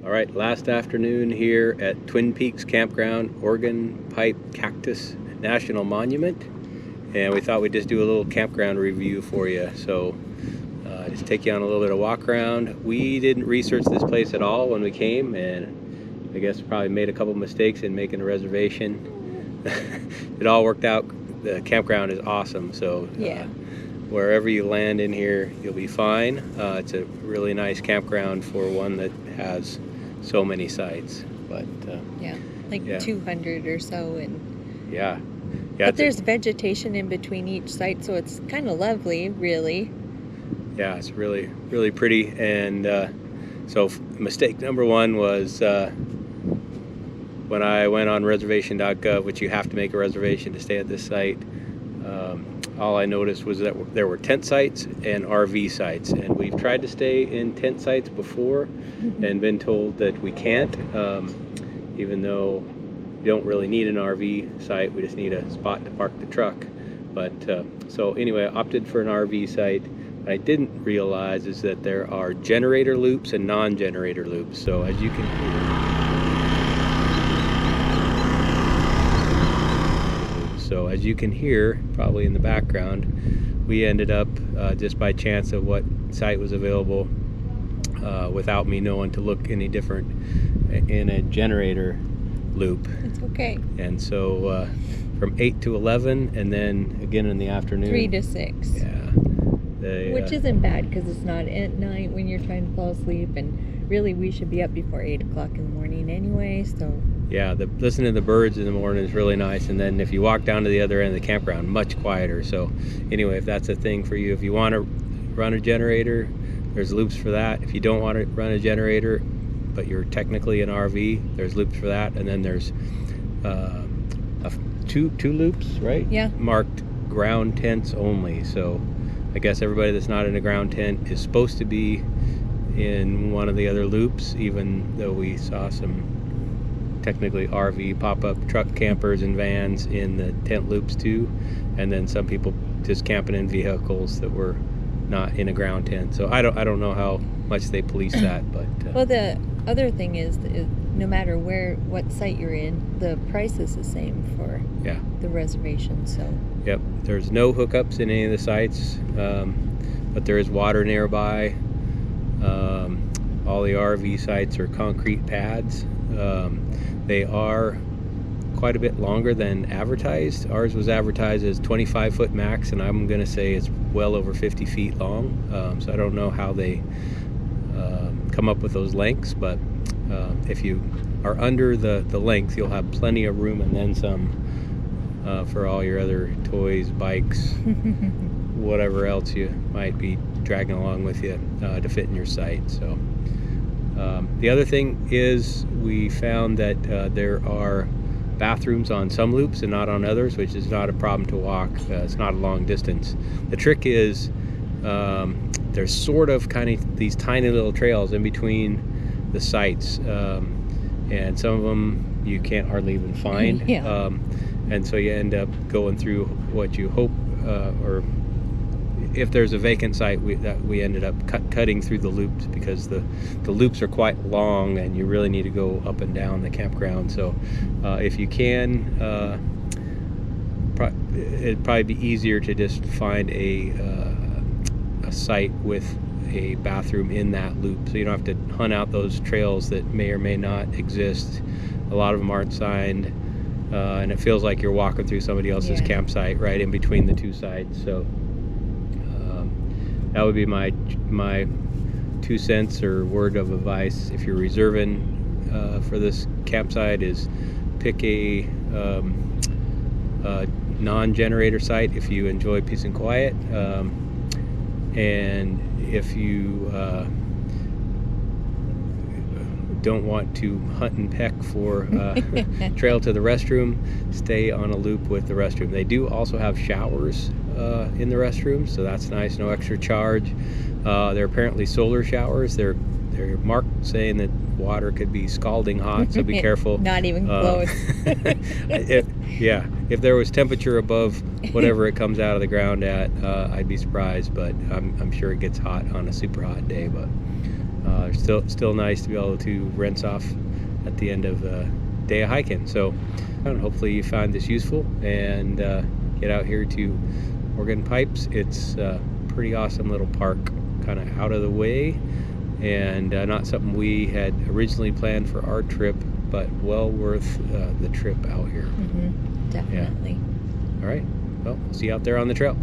All right, last afternoon here at Twin Peaks Campground, Organ Pipe Cactus National Monument, and we thought we'd just do a little campground review for you. So just take you on a little bit of walk around. We didn't research this place at all when we came, and I guess probably made a couple mistakes in making a reservation. It all worked out. The campground is awesome, so yeah. Wherever you land in here, you'll be fine. It's a really nice campground for one that has so many sites. But yeah, like 200 or so, and yeah, but there's vegetation in between each site, so it's kind of lovely, really. Yeah, it's really, really pretty. And so mistake number one was when I went on reservation.gov, which you have to make a reservation to stay at this site. All I noticed was that there were tent sites and RV sites, and we've tried to stay in tent sites before and been told that we can't, even though you don't really need an RV site, we just need a spot to park the truck. But so anyway, I opted for an RV site. What I didn't realize is that there are generator loops and non-generator loops. So as you can hear, probably in the background, we ended up just by chance of what site was available, without me knowing to look any different, in a generator loop. It's okay. And so from 8 to 11, and then again in the afternoon 3 to 6. Yeah, which isn't bad because it's not at night when you're trying to fall asleep, and really we should be up before 8 o'clock in the morning anyway. So yeah, listening to the birds in the morning is really nice, and then if you walk down to the other end of the campground, much quieter. So anyway, if that's a thing for you, if you want to run a generator, there's loops for that. If you don't want to run a generator but you're technically an RV, there's loops for that. And then there's two loops, right? Yeah, marked ground tents only. So I guess everybody that's not in a ground tent is supposed to be in one of the other loops, even though we saw some technically RV pop-up truck campers and vans in the tent loops too, and then some people just camping in vehicles that were not in a ground tent. So I don't know how much they police that, but well, the other thing is no matter what site you're in, the price is the same for the reservation. So yep, there's no hookups in any of the sites, but there is water nearby. All the RV sites are concrete pads. They are quite a bit longer than advertised. Ours was advertised as 25-foot max, and I'm going to say it's well over 50 feet long. So I don't know how they come up with those lengths, but if you are under the length, you'll have plenty of room and then some for all your other toys, bikes, whatever else you might be dragging along with you to fit in your site. So the other thing is we found that there are bathrooms on some loops and not on others, which is not a problem to walk. It's not a long distance. The trick is there's sort of kind of these tiny little trails in between the sites, and some of them you can't hardly even find. And so you end up going through what you hope, or if there's a vacant site, we ended up cutting through the loops, because the loops are quite long and you really need to go up and down the campground. So if you can, it'd probably be easier to just find a site with a bathroom in that loop, so you don't have to hunt out those trails that may or may not exist. A lot of them aren't signed, and it feels like you're walking through somebody else's campsite right in between the two sites. So that would be my 2 cents or word of advice if you're reserving for this campsite, is pick a non-generator site if you enjoy peace and quiet, and if you don't want to hunt and peck for trail to the restroom, stay on a loop with the restroom. They do also have showers in the restroom, so that's nice, no extra charge. They're apparently solar showers. They're marked saying that water could be scalding hot, so be careful. Not even close. If there was temperature above whatever it comes out of the ground at, I'd be surprised, but I'm sure it gets hot on a super hot day. But Still nice to be able to rinse off at the end of a day of hiking. So hopefully you find this useful and get out here to Organ Pipes. It's a pretty awesome little park, kind of out of the way, and not something we had originally planned for our trip, but well worth the trip out here. Definitely. Yeah. All right, well, see you out there on the trail.